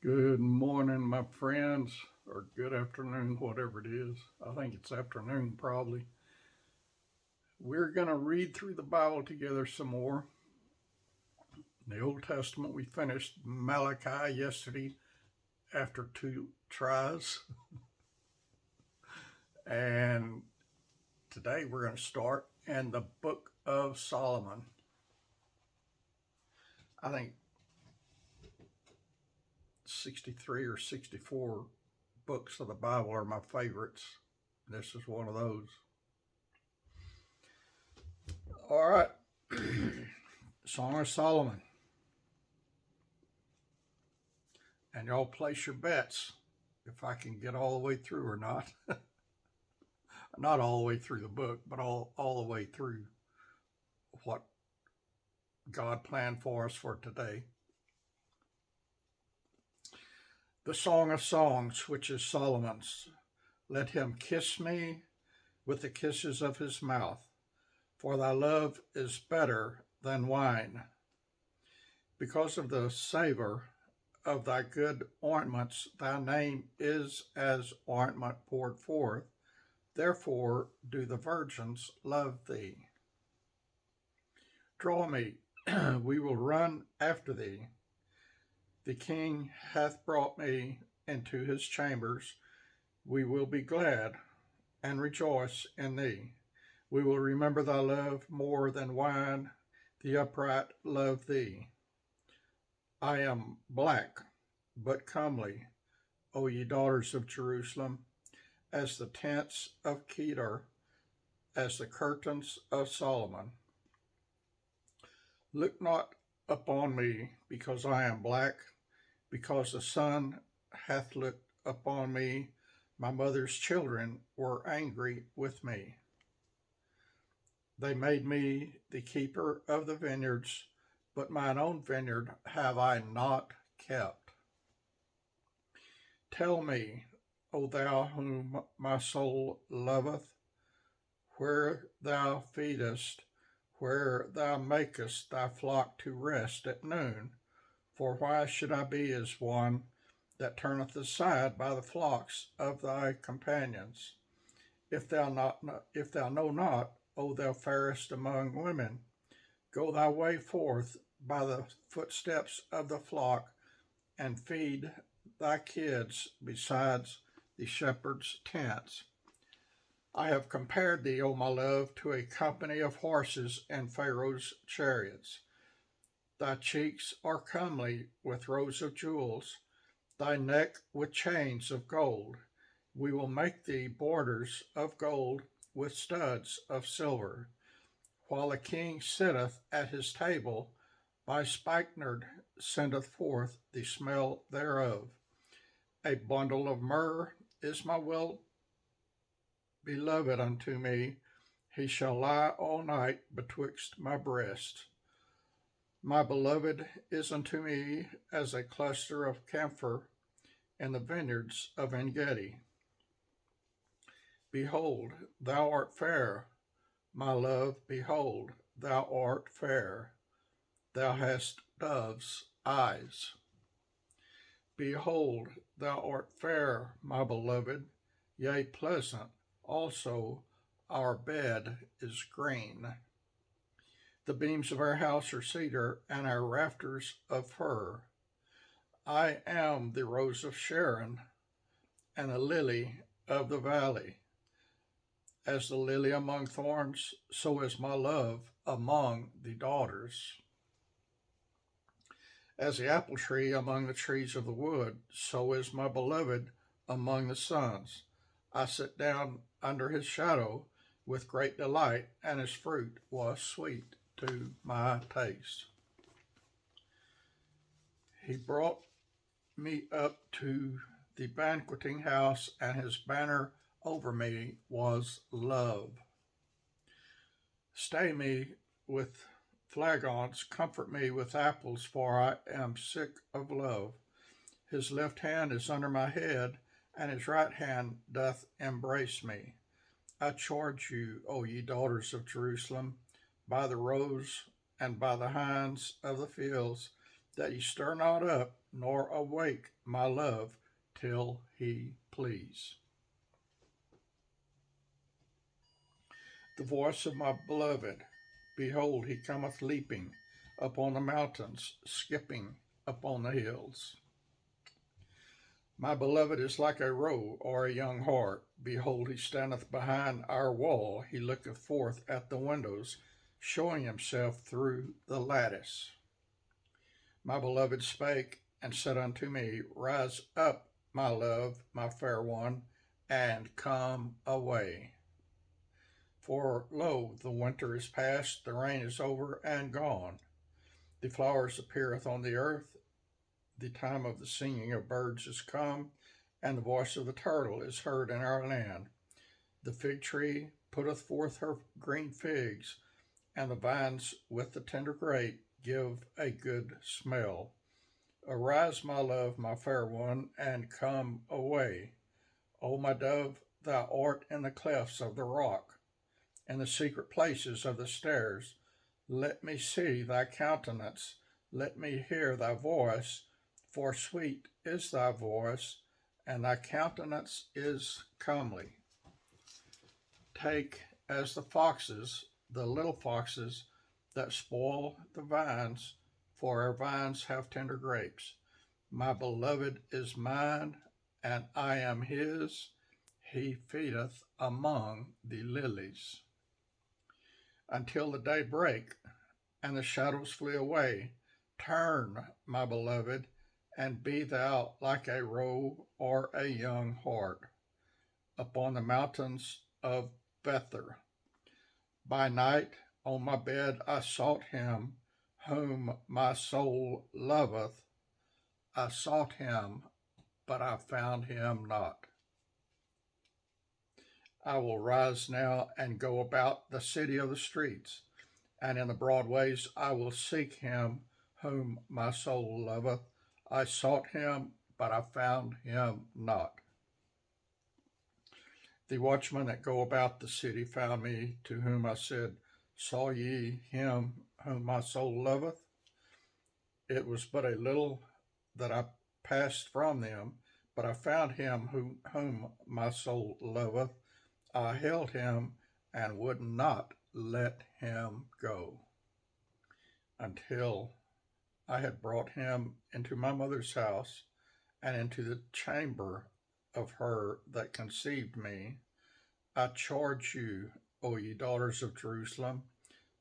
Good morning, my friends, or good afternoon, whatever it is. I think it's afternoon, probably. We're going to read through the Bible together some more. In the Old Testament, we finished Malachi yesterday after two tries. And today we're going to start in the book of Solomon. I think 63 or 64 books of the Bible are my favorites. This is one of those. All right. Song of Solomon. And y'all place your bets if I can get all the way through or not. Not all the way through the book, but all the way through what God planned for us for today. The Song of Songs, which is Solomon's. Let him kiss me with the kisses of his mouth, for thy love is better than wine. Because of the savor of thy good ointments, thy name is as ointment poured forth. Therefore do the virgins love thee. Draw me, we will run after thee. The king hath brought me into his chambers. We will be glad and rejoice in thee. We will remember thy love more than wine. The upright love thee. I am black, but comely, O ye daughters of Jerusalem, as the tents of Kedar, as the curtains of Solomon. Look not upon me, because I am black, because the sun hath looked upon me. My mother's children were angry with me. They made me the keeper of the vineyards, but mine own vineyard have I not kept. Tell me, O thou whom my soul loveth, where thou feedest, where thou makest thy flock to rest at noon. For why should I be as one that turneth aside by the flocks of thy companions? If thou know not, O thou fairest among women, go thy way forth by the footsteps of the flock, and feed thy kids besides the shepherd's tents. I have compared thee, O my love, to a company of horses and Pharaoh's chariots. Thy cheeks are comely with rows of jewels, thy neck with chains of gold. We will make thee borders of gold with studs of silver. While the king sitteth at his table, my spikenard sendeth forth the smell thereof. A bundle of myrrh is my well beloved unto me. He shall lie all night betwixt my breasts. My beloved is unto me as a cluster of camphor in the vineyards of Engedi. Behold, thou art fair, my love, behold, thou art fair. Thou hast dove's eyes. Behold, thou art fair, my beloved, yea, pleasant. Also, our bed is green. The beams of our house are cedar, and our rafters of fir. I am the rose of Sharon, and the lily of the valley. As the lily among thorns, so is my love among the daughters. As the apple tree among the trees of the wood, so is my beloved among the sons. I sat down under his shadow with great delight, and his fruit was sweet to my taste. He brought me up to the banqueting house, and his banner over me was love. Stay me with flagons, comfort me with apples, for I am sick of love. His left hand is under my head, and his right hand doth embrace me. I charge you, O ye daughters of Jerusalem, by the roes and by the hinds of the fields, that ye stir not up, nor awake my love till he please. The voice of my beloved, behold, he cometh leaping upon the mountains, skipping upon the hills. My beloved is like a roe or a young hart. Behold, he standeth behind our wall. He looketh forth at the windows, showing himself through the lattice. My beloved spake and said unto me, Rise up, my love, my fair one, and come away. For lo, the winter is past, the rain is over and gone. The flowers appeareth on the earth, the time of the singing of birds is come, and the voice of the turtle is heard in our land. The fig tree putteth forth her green figs, and the vines with the tender grape give a good smell. Arise, my love, my fair one, and come away. O my dove, thou art in the clefts of the rock, in the secret places of the stairs. Let me see thy countenance, let me hear thy voice, for sweet is thy voice, and thy countenance is comely. Take as the foxes, the little foxes that spoil the vines, for our vines have tender grapes. My beloved is mine, and I am his. He feedeth among the lilies. Until the day break, and the shadows flee away, turn, my beloved, and be thou like a roe or a young hart upon the mountains of Bether. By night on my bed I sought him whom my soul loveth. I sought him, but I found him not. I will rise now and go about the city of the streets, and in the broad ways I will seek him whom my soul loveth. I sought him, but I found him not. The watchmen that go about the city found me, to whom I said, Saw ye him whom my soul loveth? It was but a little that I passed from them, but I found him whom my soul loveth. I held him and would not let him go, until I had brought him into my mother's house, and into the chamber of her that conceived me. I charge you, O ye daughters of Jerusalem,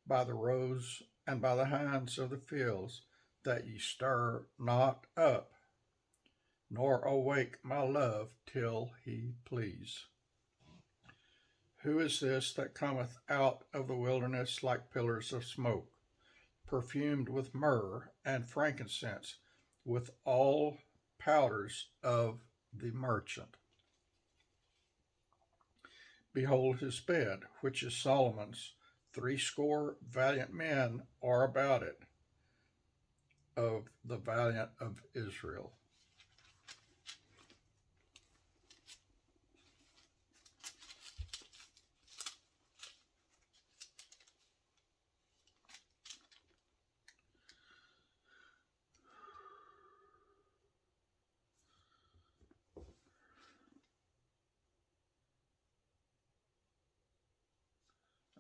by the roes and by the hinds of the fields, that ye stir not up, nor awake my love till he please. Who is this that cometh out of the wilderness like pillars of smoke, perfumed with myrrh and frankincense, with all powders of the merchant? Behold his bed, which is Solomon's. 80 valiant men are about it, of the valiant of Israel.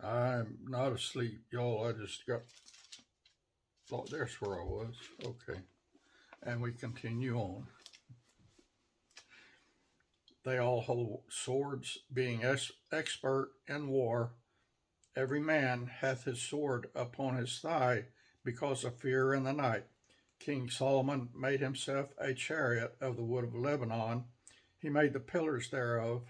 I'm not asleep, y'all. I just thought there's where I was. Okay. And we continue on. They all hold swords, being expert in war. Every man hath his sword upon his thigh, because of fear in the night. King Solomon made himself a chariot of the wood of Lebanon. He made the pillars thereof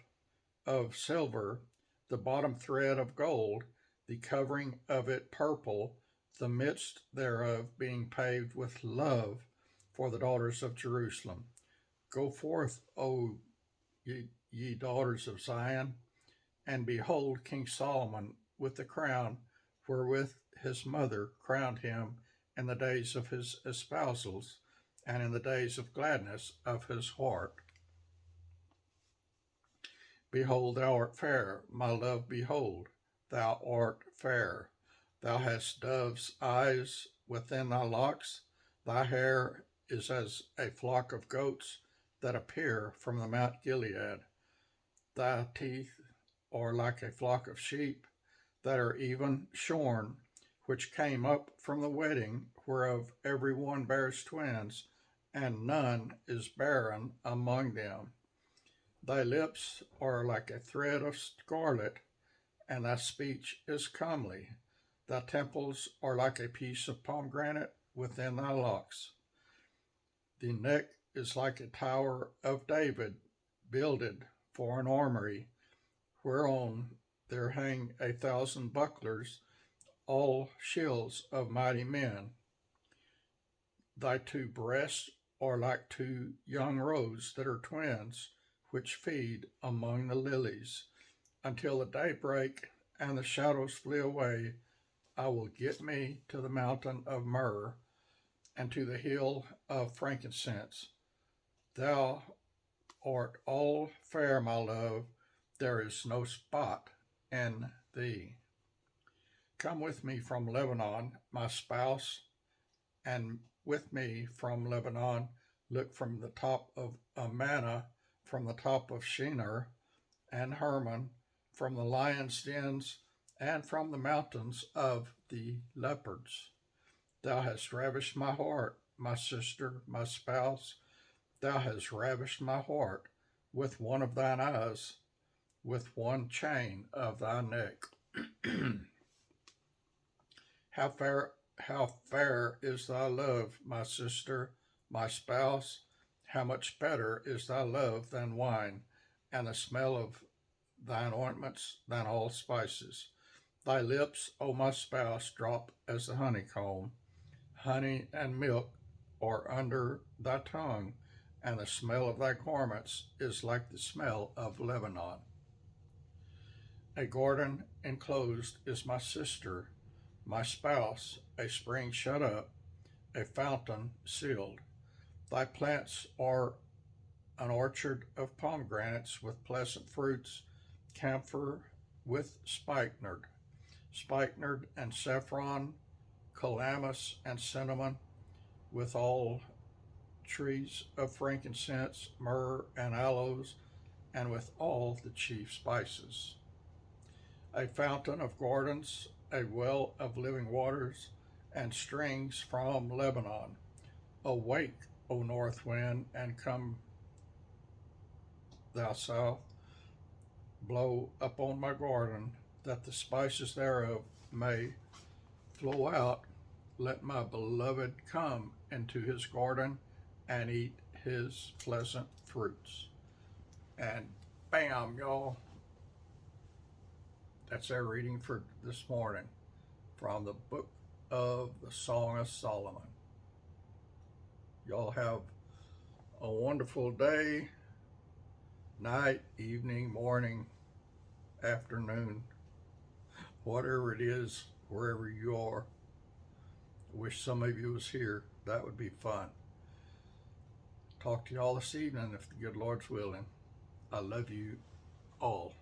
of silver, the bottom thread of gold, the covering of it purple, the midst thereof being paved with love for the daughters of Jerusalem. Go forth, O ye daughters of Zion, and behold King Solomon with the crown wherewith his mother crowned him in the days of his espousals, and in the days of gladness of his heart. Behold, thou art fair, my love, behold, thou art fair. Thou hast dove's eyes within thy locks, Thy hair is as a flock of goats that appear from the Mount Gilead. Thy teeth are like a flock of sheep that are even shorn, which came up from the wedding, whereof every one bears twins, and none is barren among them. Thy lips are like a thread of scarlet, and thy speech is comely. Thy temples are like a piece of pomegranate within thy locks. The neck is like a tower of David, builded for an armory, whereon there hang 1,000 bucklers, all shields of mighty men. Thy two breasts are like two young roes that are twins, which feed among the lilies. Until the day break and the shadows flee away, I will get me to the mountain of myrrh and to the hill of frankincense. Thou art all fair, my love, there is no spot in thee. Come with me from Lebanon, my spouse, and with me from Lebanon, look from the top of Amana, from the top of Shinar and Hermon, from the lions' dens, and from the mountains of the leopards. Thou hast ravished my heart, my sister, my spouse. Thou hast ravished my heart with one of thine eyes, with one chain of thy neck. how fair is thy love, my sister, my spouse. How much better is thy love than wine, and the smell of thine ointments than all spices. Thy lips, O my spouse, drop as the honeycomb. Honey and milk are under thy tongue, and the smell of thy garments is like the smell of Lebanon. A garden enclosed is my sister, my spouse, a spring shut up, a fountain sealed. Thy plants are an orchard of pomegranates with pleasant fruits, camphor with spikenard and saffron, calamus and cinnamon, with all trees of frankincense, myrrh, and aloes, and with all the chief spices. A fountain of gardens, a well of living waters, and strings from Lebanon. Awake, O north wind, and come, thou south. Blow upon my garden, that the spices thereof may flow out. Let my beloved come into his garden and eat his pleasant fruits. And bam, y'all. That's our reading for this morning from the book of the Song of Solomon. Y'all have a wonderful day, night, evening, morning, afternoon, whatever it is, wherever you are. I wish some of you was here. That would be fun. Talk to y'all this evening if the good Lord's willing. I love you all.